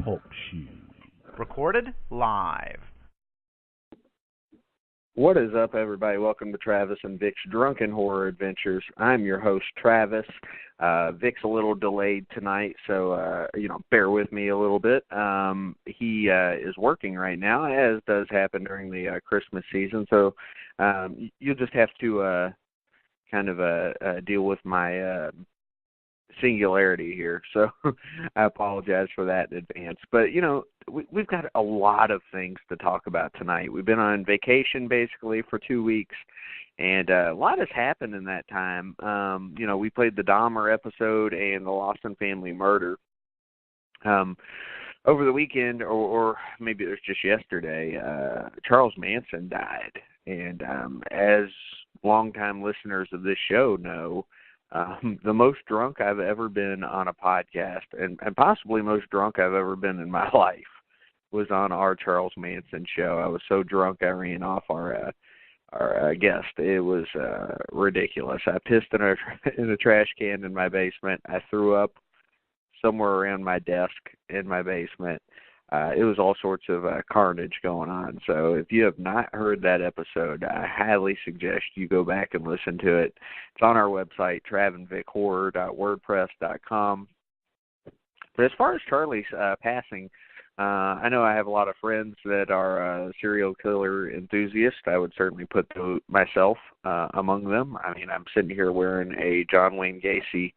Talk Shoe. Recorded live. What is up, everybody? Welcome to Travis and Vic's Drunken Horror Adventures. I'm your host, Travis. Vic's a little delayed tonight, so, bear with me a little bit. He is working right now, as does happen during the Christmas season, so you'll just have to deal with my singularity here, so I apologize for that in advance. But, we've got a lot of things to talk about tonight. We've been on vacation, basically, for 2 weeks, and a lot has happened in that time. We played the Dahmer episode and the Lawson family murder. Over the weekend, or maybe it was just yesterday, Charles Manson died, and as longtime listeners of this show know, the most drunk I've ever been on a podcast, and possibly most drunk I've ever been in my life, was on our Charles Manson show. I was so drunk I ran off our guest. It was ridiculous. I pissed in a trash can in my basement. I threw up somewhere around my desk in my basement. It was all sorts of carnage going on. So if you have not heard that episode, I highly suggest you go back and listen to it. It's on our website, travandvickhorror.wordpress.com. But as far as Charlie's passing, I know I have a lot of friends that are serial killer enthusiasts. I would certainly put myself among them. I mean, I'm sitting here wearing a John Wayne Gacy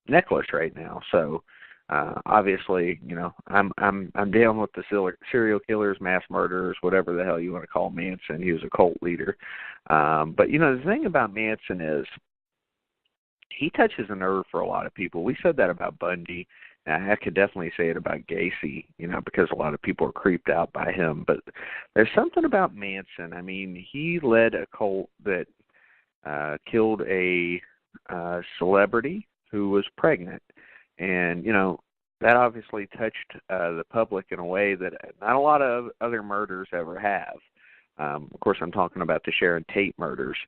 necklace right now, so obviously, I'm down with the serial killers, mass murderers, whatever the hell you want to call Manson. He was a cult leader. But, the thing about Manson is he touches a nerve for a lot of people. We said that about Bundy, and I could definitely say it about Gacy, because a lot of people are creeped out by him. But there's something about Manson. I mean, he led a cult that killed a celebrity who was pregnant. And, that obviously touched the public in a way that not a lot of other murders ever have. Of course, I'm talking about the Sharon Tate murders,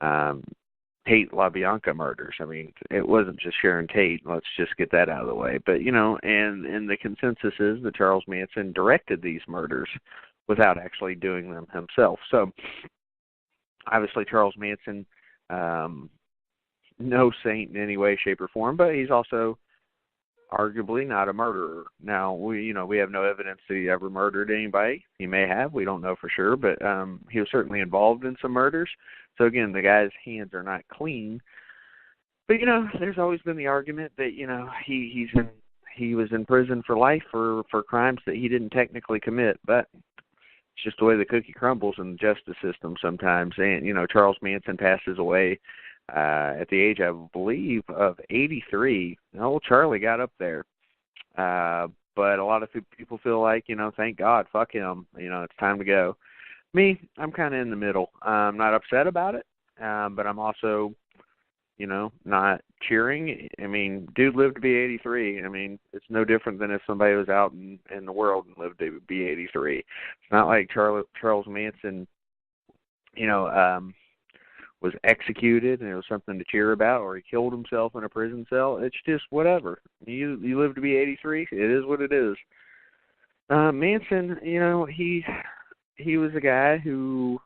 Tate LaBianca murders. I mean, it wasn't just Sharon Tate. Let's just get that out of the way. But, and the consensus is that Charles Manson directed these murders without actually doing them himself. So, obviously, Charles Manson, no saint in any way, shape, or form, but he's also arguably not a murderer. Now, we have no evidence that he ever murdered anybody. He may have. We don't know for sure, but he was certainly involved in some murders. So, again, the guy's hands are not clean. But, there's always been the argument that, he was in prison for life for crimes that he didn't technically commit. But it's just the way the cookie crumbles in the justice system sometimes. And, Charles Manson passes away at the age, I believe, of 83. Old Charlie got up there. But a lot of people feel like, thank God, fuck him. It's time to go. Me, I'm kind of in the middle. I'm not upset about it, but I'm also, not cheering. I mean, dude lived to be 83. I mean, it's no different than if somebody was out in the world and lived to be 83. It's not like Charles Manson, was executed and it was something to cheer about, or he killed himself in a prison cell. It's just whatever. You live to be 83. It is what it is. Manson, he was a guy who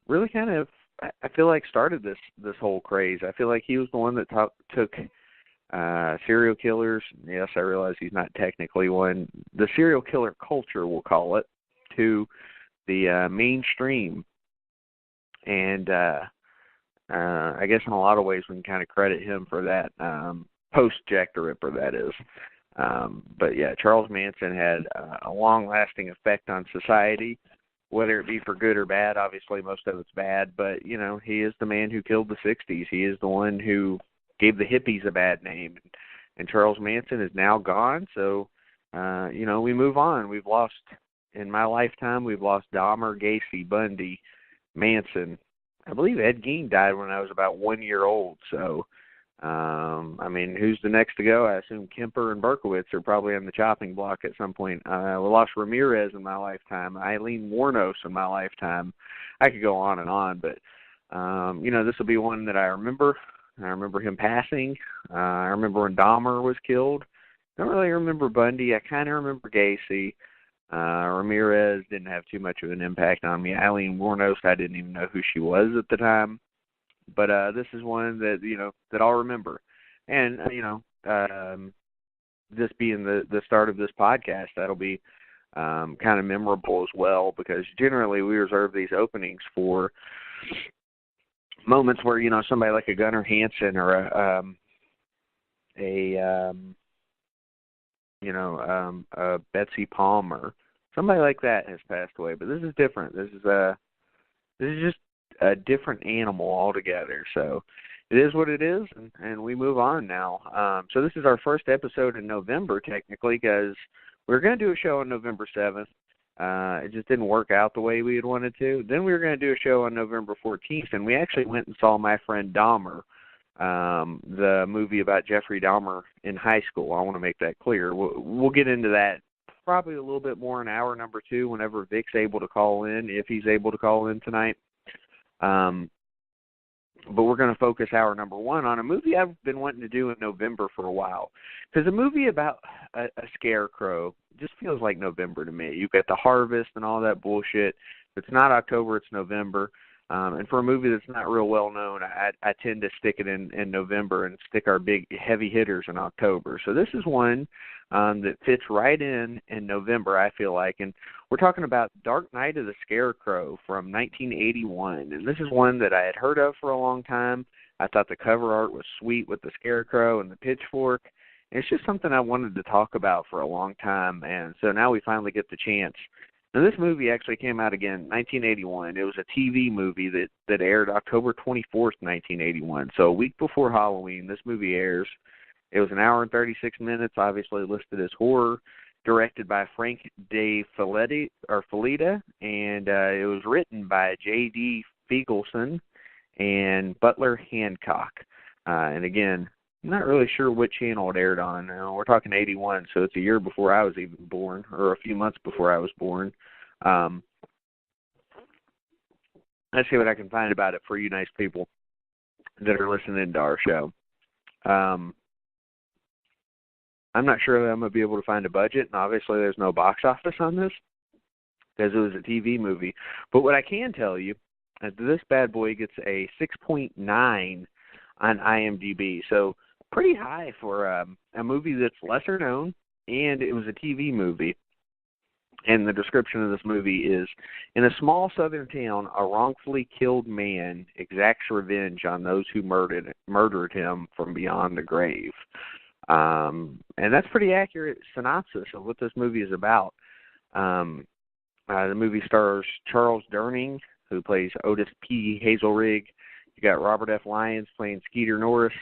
really kind of, I feel like, started this whole craze. I feel like he was the one that took serial killers. Yes, I realize he's not technically one. The serial killer culture, we'll call it, to the mainstream. And I guess in a lot of ways we can kind of credit him for that, post-Jack the Ripper, that is. But yeah, Charles Manson had a long-lasting effect on society, whether it be for good or bad. Obviously, most of it's bad, but, he is the man who killed the 60s. He is the one who gave the hippies a bad name. And Charles Manson is now gone, so, we move on. We've lost, in my lifetime, we've lost Dahmer, Gacy, Bundy, Manson. I believe Ed Gein died when I was about 1 year old. So, who's the next to go? I assume Kemper and Berkowitz are probably on the chopping block at some point. We lost Ramirez in my lifetime, Eileen Wuornos in my lifetime. I could go on and on, but, this will be one that I remember. I remember him passing. I remember when Dahmer was killed. don't really remember Bundy. I kind of remember Gacy. Ramirez didn't have too much of an impact on me. Eileen Wuornos, I didn't even know who she was at the time. But this is one that, that I'll remember. And, this being the start of this podcast, that'll be kind of memorable as well, because generally we reserve these openings for moments where, somebody like a Gunnar Hansen or a Betsy Palmer, somebody like that has passed away. But this is different. This is just a different animal altogether. So it is what it is, and we move on now. So this is our first episode in November, technically, because we were going to do a show on November 7th. It just didn't work out the way we had wanted to. Then we were going to do a show on November 14th, and we actually went and saw My Friend Dahmer, the movie about Jeffrey Dahmer in high school. I want to make that clear. We'll get into that probably a little bit more in hour number 2 whenever Vic's able to call in, if he's able to call in tonight. But we're going to focus hour number 1 on a movie I've been wanting to do in November for a while. Because a movie about a scarecrow just feels like November to me. You've got the harvest and all that bullshit. If it's not October, it's November. And for a movie that's not real well known, I tend to stick it in November and stick our big heavy hitters in October. So this is one that fits right in November, I feel like. And we're talking about Dark Night of the Scarecrow from 1981. And this is one that I had heard of for a long time. I thought the cover art was sweet with the scarecrow and the pitchfork. And it's just something I wanted to talk about for a long time. And so now we finally get the chance. Now, this movie actually came out again in 1981. It was a TV movie that aired October 24th, 1981. So a week before Halloween, this movie airs. It was an hour and 36 minutes, obviously listed as horror, directed by Frank De Felitta, and it was written by J.D. Feigelson and Butler Hancock. And again, I'm not really sure what channel it aired on. We're talking 81, so it's a year before I was even born, or a few months before I was born. Let's see what I can find about it for you nice people that are listening to our show. I'm not sure that I'm going to be able to find a budget, and obviously there's no box office on this because it was a TV movie. But what I can tell you is that this bad boy gets a 6.9 on IMDb, so pretty high for a movie that's lesser known, and it was a TV movie. And the description of this movie is, in a small southern town, a wrongfully killed man exacts revenge on those who murdered him from beyond the grave. And that's pretty accurate synopsis of what this movie is about. The movie stars Charles Durning, who plays Otis P. Hazelrig. You got Robert F. Lyons playing Skeeter Norris,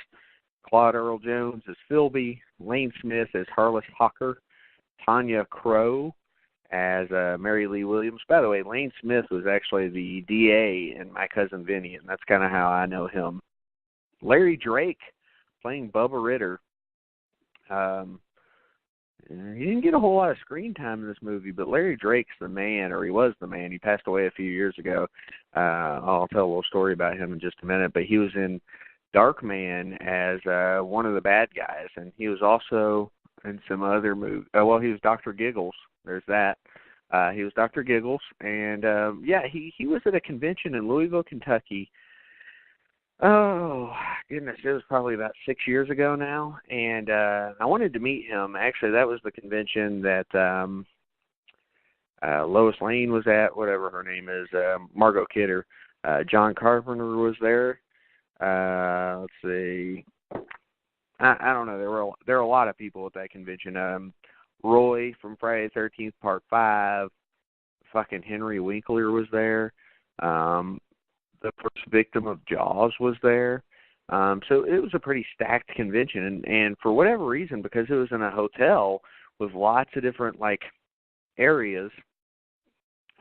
Claude Earl Jones as Philby, Lane Smith as Harless Hawker, Tanya Crow as Mary Lee Williams. By the way, Lane Smith was actually the DA in My Cousin Vinny, and that's kind of how I know him. Larry Drake playing Bubba Ritter. He didn't get a whole lot of screen time in this movie, but Larry Drake's the man, or he was the man. He passed away a few years ago. I'll tell a little story about him in just a minute, but he was in Darkman as one of the bad guys, and he was also in some other movies. Well, he was Dr. Giggles. There's that. He was Dr. Giggles, and he was at a convention in Louisville, Kentucky. Oh, goodness, it was probably about 6 years ago now, and I wanted to meet him. Actually, that was the convention that Lois Lane was at, whatever her name is, Margot Kidder. John Carpenter was there. Let's see. I don't know. There were a lot of people at that convention. Roy from Friday the 13th, Part 5. Fucking Henry Winkler was there. The first victim of Jaws was there. So it was a pretty stacked convention. And for whatever reason, because it was in a hotel with lots of different, areas,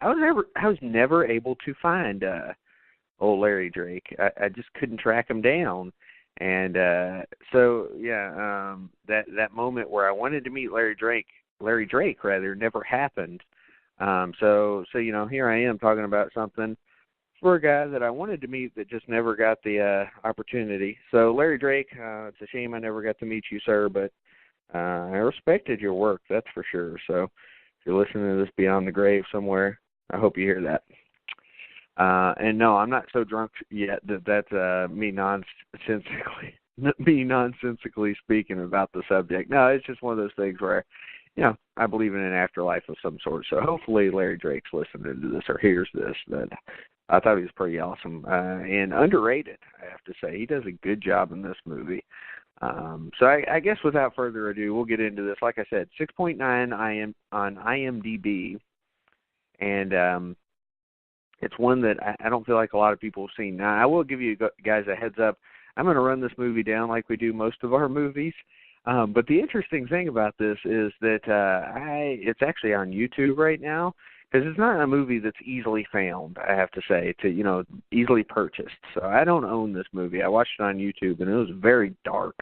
I was never able to find old Larry Drake. I just couldn't track him down. And that moment where I wanted to meet Larry Drake never happened. So here I am talking about something for a guy that I wanted to meet that just never got the opportunity. So Larry Drake, it's a shame I never got to meet you, sir, but I respected your work, that's for sure. So if you're listening to this beyond the grave somewhere, I hope you hear that. And no, I'm not so drunk yet that that's me nonsensically speaking about the subject. No, it's just one of those things where, I believe in an afterlife of some sort. So hopefully Larry Drake's listening to this or hears this. But I thought he was pretty awesome and underrated, I have to say. He does a good job in this movie. So I guess without further ado, we'll get into this. Like I said, 6.9 on IMDb, and it's one that I don't feel like a lot of people have seen. Now, I will give you guys a heads up. I'm going to run this movie down like we do most of our movies. But the interesting thing about this is that it's actually on YouTube right now, because it's not a movie that's easily found, I have to say, to easily purchased. So I don't own this movie. I watched it on YouTube, and it was very dark.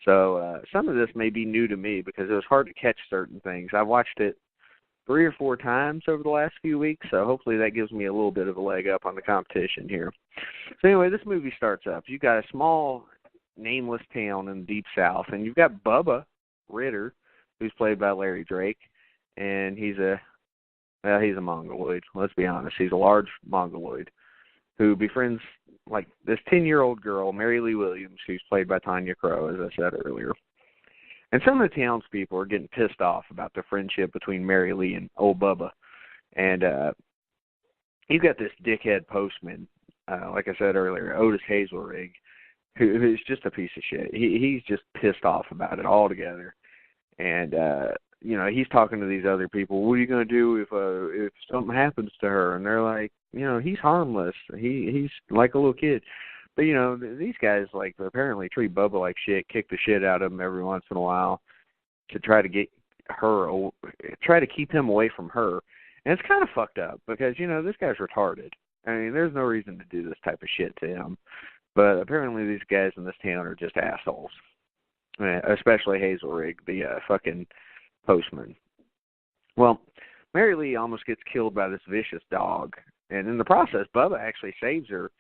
So some of this may be new to me because it was hard to catch certain things. I watched it 3 or 4 times over the last few weeks, so hopefully that gives me a little bit of a leg up on the competition here. So anyway, this movie starts up. You've got a small, nameless town in the Deep South, and you've got Bubba Ritter, who's played by Larry Drake, and he's a mongoloid. Let's be honest. He's a large mongoloid who befriends like this 10-year-old girl, Mary Lee Williams, who's played by Tanya Crow, as I said earlier. And some of the townspeople are getting pissed off about the friendship between Mary Lee and old Bubba. And you've got this dickhead postman, like I said earlier, Otis Hazelrig, who's just a piece of shit. He's just pissed off about it altogether. And, he's talking to these other people. What are you going to do if something happens to her? And they're like, he's harmless. He's like a little kid. But, these guys, like, apparently treat Bubba like shit, kick the shit out of him every once in a while to try to keep him away from her. And it's kind of fucked up because, this guy's retarded. I mean, there's no reason to do this type of shit to him. But apparently these guys in this town are just assholes, especially Hazelrig, the fucking postman. Well, Mary Lee almost gets killed by this vicious dog. And in the process, Bubba actually saves her.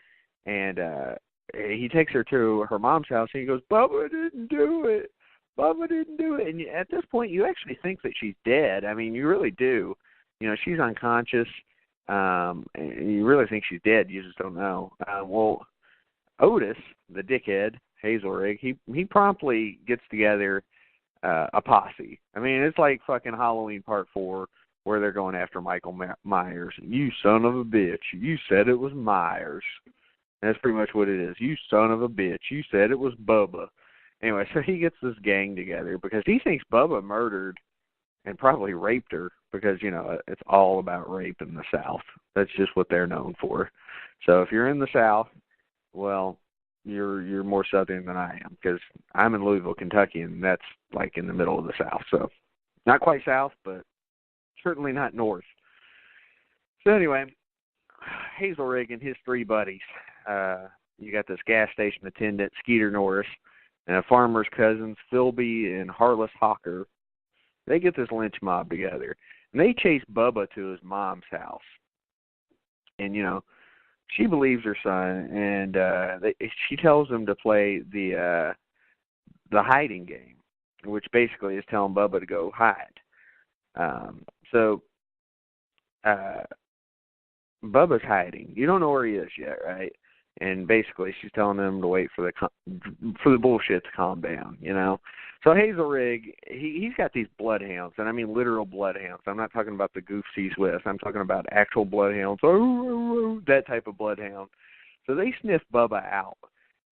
And he takes her to her mom's house, and he goes, Bubba didn't do it. Bubba didn't do it. And at this point, you actually think that she's dead. I mean, you really do. She's unconscious. And you really think she's dead. You just don't know. Well, Otis, the dickhead, Hazelrig, he promptly gets together a posse. I mean, it's like fucking Halloween Part 4, where they're going after Michael Myers. You son of a bitch. You said it was Myers. That's pretty much what it is. You son of a bitch. You said it was Bubba. Anyway, so he gets this gang together because he thinks Bubba murdered and probably raped her because, it's all about rape in the South. That's just what they're known for. So if you're in the South, well, you're more Southern than I am because I'm in Louisville, Kentucky, and that's like in the middle of the South. So not quite South, but certainly not North. So anyway, Hazelrig and his 3 buddies. You got this gas station attendant, Skeeter Norris, and a farmer's cousins, Philby and Harless Hawker. They get this lynch mob together, and they chase Bubba to his mom's house. And, she believes her son, and she tells him to play the hiding game, which basically is telling Bubba to go hide. So Bubba's hiding. You don't know where he is yet, right? And basically, she's telling him to wait for the bullshit to calm down, So Hazelrig, he's got these bloodhounds, and I mean literal bloodhounds. I'm not talking about the goofs he's with. I'm talking about actual bloodhounds, that type of bloodhound. So they sniff Bubba out,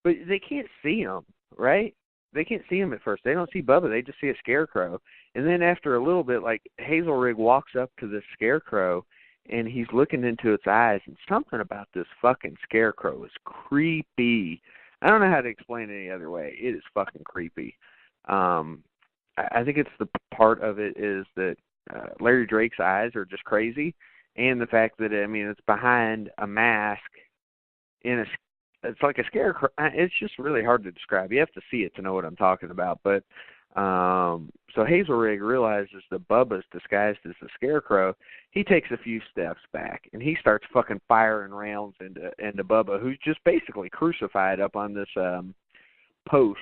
but they can't see him, right? They can't see him at first. They don't see Bubba. They just see a Scarecrow. And then after a little bit, like, Hazelrig walks up to this Scarecrow, and he's looking into its eyes, and something about this fucking Scarecrow is creepy. I don't know how to explain it any other way. It is fucking creepy. I think it's the part of it is that Larry Drake's eyes are just crazy, and the fact that, it's behind a mask it's like a Scarecrow. It's just really hard to describe. You have to see it to know what I'm talking about, but so Hazelrig realizes that Bubba's disguised as a Scarecrow. He takes a few steps back, and he starts fucking firing rounds into Bubba, who's just basically crucified up on this post